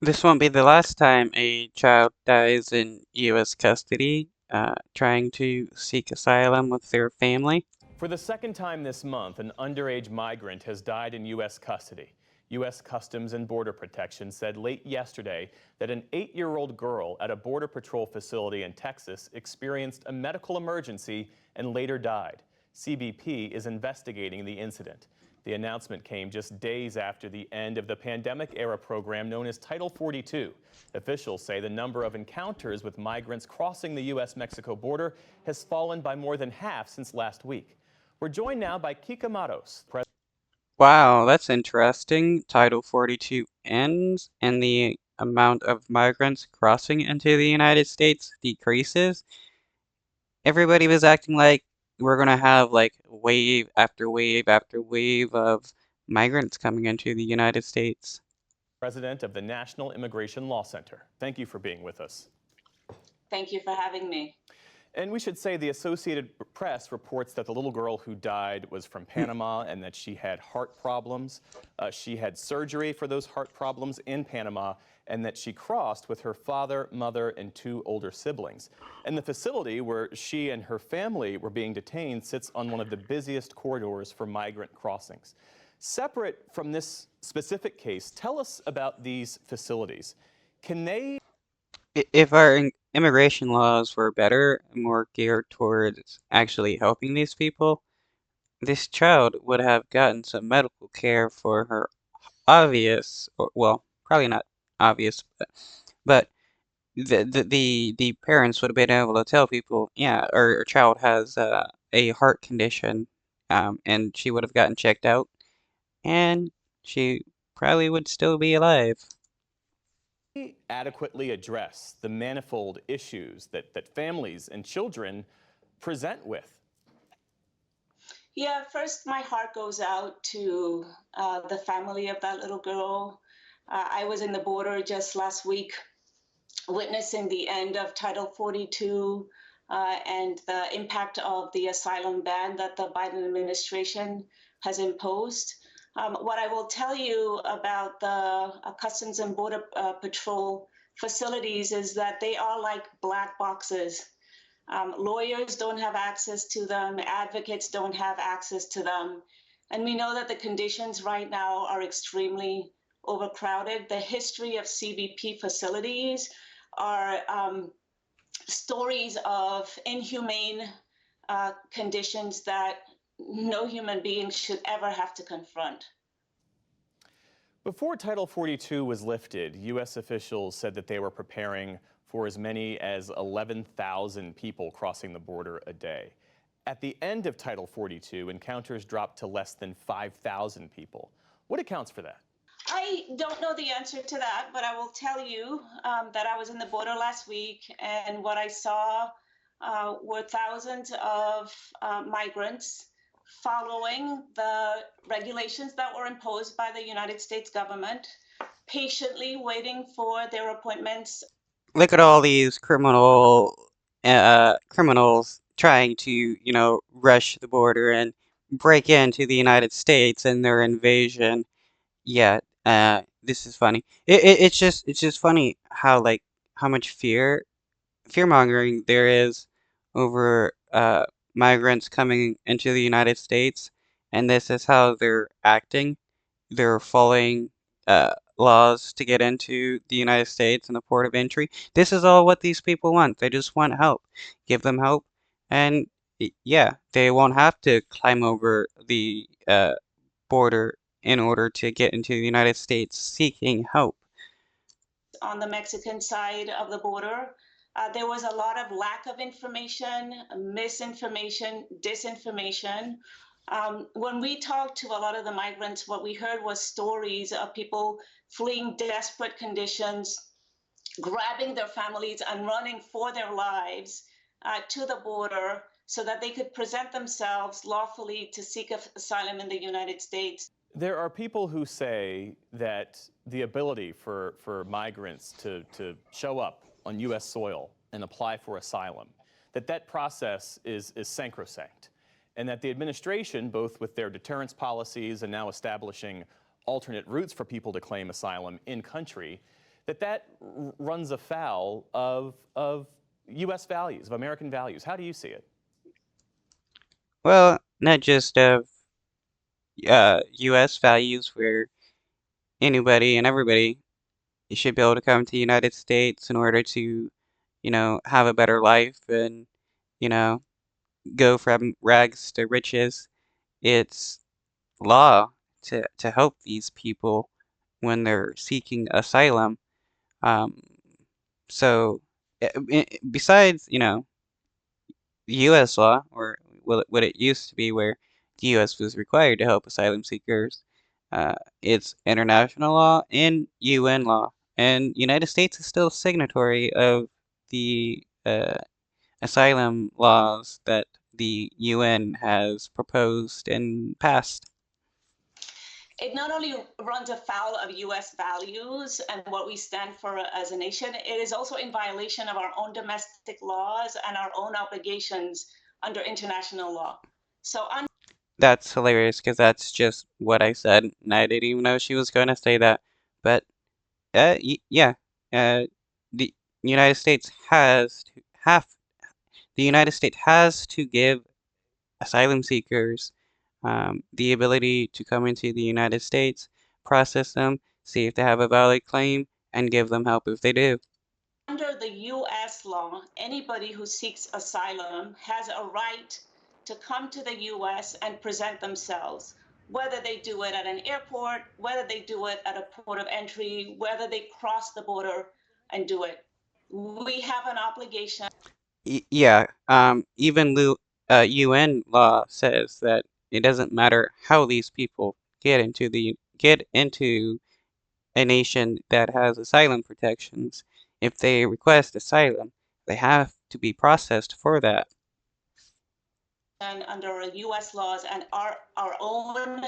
This won't be the last time a child dies in U.S. custody, trying to seek asylum with their family. For the second time this month, an underage migrant has died in U.S. custody. U.S. Customs and Border Protection said late yesterday that an 8-year-old girl at a Border Patrol facility in Texas experienced a medical emergency and later died. CBP is investigating the incident. The announcement came just days after the end of the pandemic-era program known as Title 42. Officials say the number of encounters with migrants crossing the U.S.-Mexico border has fallen by more than half since last week. We're joined now by Kika Matos. Wow, that's interesting. Title 42 ends and the amount of migrants crossing into the United States decreases. Everybody was acting like we're gonna have like wave after wave after wave of migrants coming into the United States. President of the National Immigration Law Center. Thank you for being with us. Thank you for having me. And we should say the Associated Press reports that the little girl who died was from Panama and that she had heart problems. She had surgery for those heart problems in Panama, and that she crossed with her father, mother, and 2 older siblings. And the facility where she and her family were being detained sits on one of the busiest corridors for migrant crossings. Separate from this specific case, tell us about these facilities. Can they If our immigration laws were better, more geared towards actually helping these people, this child would have gotten some medical care for her obvious, or, well, probably not obvious, but the parents would have been able to tell people, yeah, our child has a heart condition, and she would have gotten checked out, and she probably would still be alive. adequately address the manifold issues that families and children present with? Yeah, first, my heart goes out to the family of that little girl. I was in the border just last week witnessing the end of Title 42 and the impact of the asylum ban that the Biden administration has imposed. What I will tell you about the Customs and Border Patrol facilities is that they are like black boxes. Lawyers don't have access to them, advocates don't have access to them. And we know that the conditions right now are extremely overcrowded. The history of CBP facilities are stories of inhumane conditions that no human being should ever have to confront. Before Title 42 was lifted, U.S. officials said that they were preparing for as many as 11,000 people crossing the border a day. At the end of Title 42, encounters dropped to less than 5,000 people. What accounts for that? I don't know the answer to that, but I will tell you that I was in the border last week, and what I saw were thousands of migrants following the regulations that were imposed by the United States government, patiently waiting for their appointments. Look at all these criminals trying to, rush the border and break into the United States and their invasion. Yeah, this is funny. It's just funny how how much fear mongering there is over migrants coming into the United States, and this is how they're acting. They're following laws to get into the United States and the port of entry. This is all what these people want. They just want help. Give them help, and yeah, they won't have to climb over the border in order to get into the United States seeking help. On the Mexican side of the border. There was a lot of lack of information, misinformation, disinformation. When we talked to a lot of the migrants, what we heard was stories of people fleeing desperate conditions, grabbing their families and running for their lives to the border so that they could present themselves lawfully to seek asylum in the United States. There are people who say that the ability for migrants to show up on U.S. soil and apply for asylum, that process is sacrosanct, and that the administration, both with their deterrence policies and now establishing alternate routes for people to claim asylum in country, that runs afoul of U.S. values, of American values. How do you see it? Well, not just of U.S. values where anybody and everybody should be able to come to the United States in order to, have a better life and, you know, go from rags to riches. It's law to help these people when they're seeking asylum. Um, so, besides, the U.S. law, or what it used to be, where the U.S. was required to help asylum seekers, it's international law and UN law, and United States is still signatory of the asylum laws that the UN has proposed and passed. It not only runs afoul of US values and what we stand for as a nation, it is also in violation of our own domestic laws and our own obligations under international law. So That's hilarious because that's just what I said, and I didn't even know she was going to say that. But yeah, the United States has to give asylum seekers the ability to come into the United States, process them, see if they have a valid claim, and give them help if they do. under the US law, anybody who seeks asylum has a right to come to the US and present themselves, whether they do it at an airport, whether they do it at a port of entry, whether they cross the border and do it. We have an obligation. Yeah, even the UN law says that it doesn't matter how these people get into a nation that has asylum protections. If they request asylum, they have to be processed for that. And under US laws and our own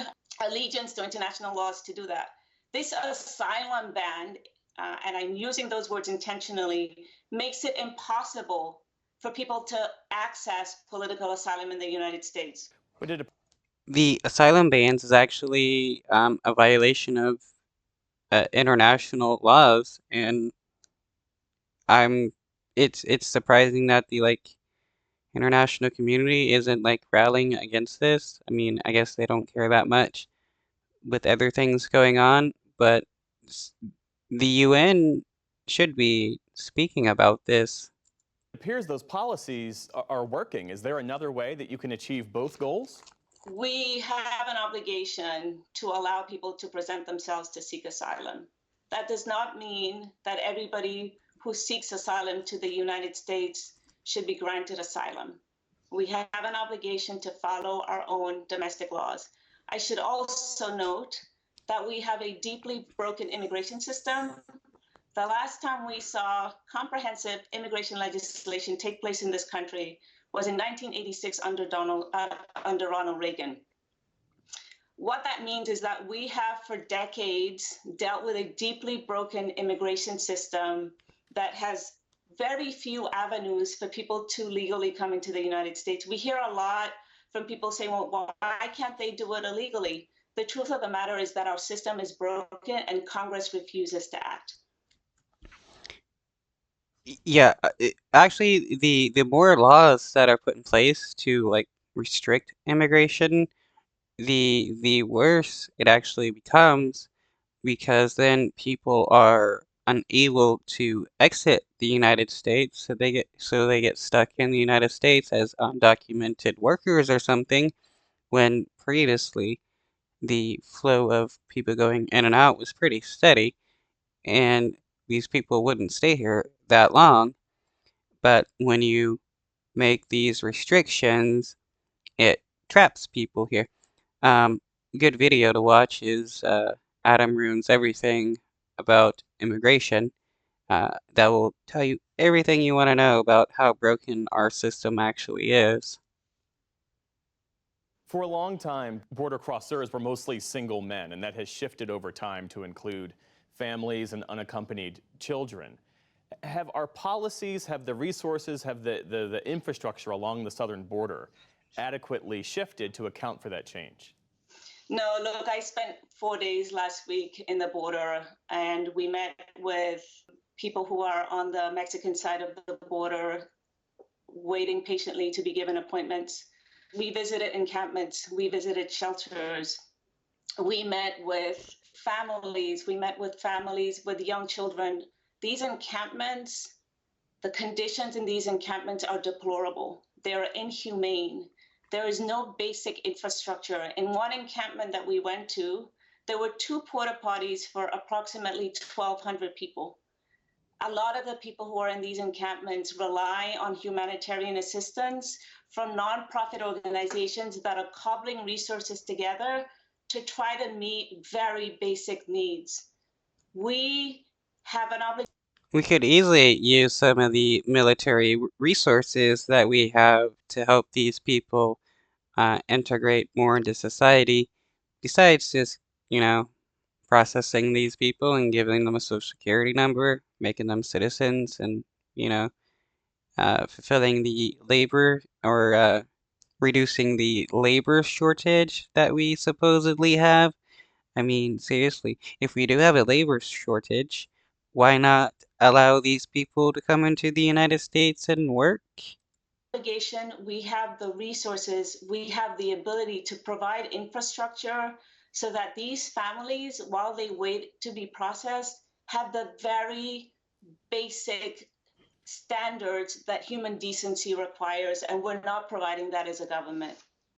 allegiance to international laws to do that. This asylum ban, and I'm using those words intentionally, makes it impossible for people to access political asylum in the United States. What did The asylum bans is actually a violation of international laws, and I'm it's surprising that the international community isn't rallying against this. I mean, I guess they don't care that much with other things going on, but s- the UN should be speaking about this. It appears those policies are working. Is there another way that you can achieve both goals? We have an obligation to allow people to present themselves to seek asylum. That does not mean that everybody who seeks asylum to the United States should be granted asylum. We have an obligation to follow our own domestic laws. I should also note that we have a deeply broken immigration system. The last time we saw comprehensive immigration legislation take place in this country was in 1986 under Ronald Reagan. What that means is that we have for decades dealt with a deeply broken immigration system that has very few avenues for people to legally come into the United States. We hear a lot from people saying, well, why can't they do it illegally? The truth of the matter is that our system is broken and Congress refuses to act. Yeah, actually, the more laws that are put in place to restrict immigration, the worse it actually becomes because then people are unable to exit the United States, so they get stuck in the United States as undocumented workers or something, when previously the flow of people going in and out was pretty steady, and these people wouldn't stay here that long. But when you make these restrictions, it traps people here. Um, Good video to watch is Adam Ruins Everything about immigration. That will tell you everything you want to know about how broken our system actually is. For a long time, border crossers were mostly single men, and that has shifted over time to include families and unaccompanied children. Have our policies, have the resources, have the infrastructure along the southern border adequately shifted to account for that change? No, look, I spent 4 days last week in the border, and we met with people who are on the Mexican side of the border, waiting patiently to be given appointments. We visited encampments, we visited shelters, we met with families with young children. These encampments, the conditions in these encampments are deplorable. They're inhumane. There is no basic infrastructure. In one encampment that we went to, there were 2 porta potties for approximately 1,200 people. A lot of the people who are in these encampments rely on humanitarian assistance from nonprofit organizations that are cobbling resources together to try to meet very basic needs. We have an obligation. We could easily use some of the military resources that we have to help these people integrate more into society, besides just, you know, processing these people and giving them a social security number, making them citizens, and, you know, fulfilling the labor or reducing the labor shortage that we supposedly have. I mean, seriously, if we do have a labor shortage, why not allow these people to come into the United States and work? Obligation, we have the resources, we have the ability to provide infrastructure so that these families, while they wait to be processed, have the very basic standards that human decency requires, and we're not providing that as a government.